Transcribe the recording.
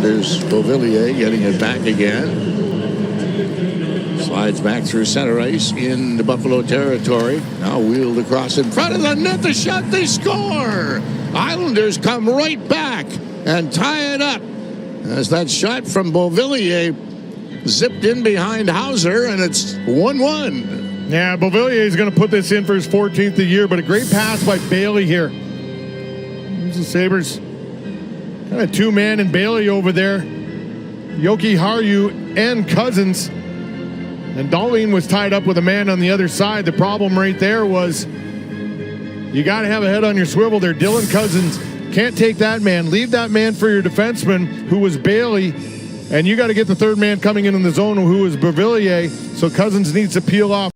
There's Beauvillier getting it back again. Slides back through center ice into Buffalo territory. Now wheeled across in front of the net. The shot, they score! Islanders come right back and tie it up as that shot from Beauvillier zipped in behind Hauser, and it's 1-1. Yeah, Beauvillier is going to put this in for his 14th of the year, but a great pass by Bailey here. Here's the Sabres. Kind of two-man and Bailey over there. Jokiharju and Cousins. And Dahlin was tied up with a man on the other side. The problem right there was you got to have a head on your swivel there. Dylan Cousins can't take that man. Leave that man for your defenseman, who was Bailey. And you got to get the third man coming in the zone, who is Beauvillier. So Cousins needs to peel off.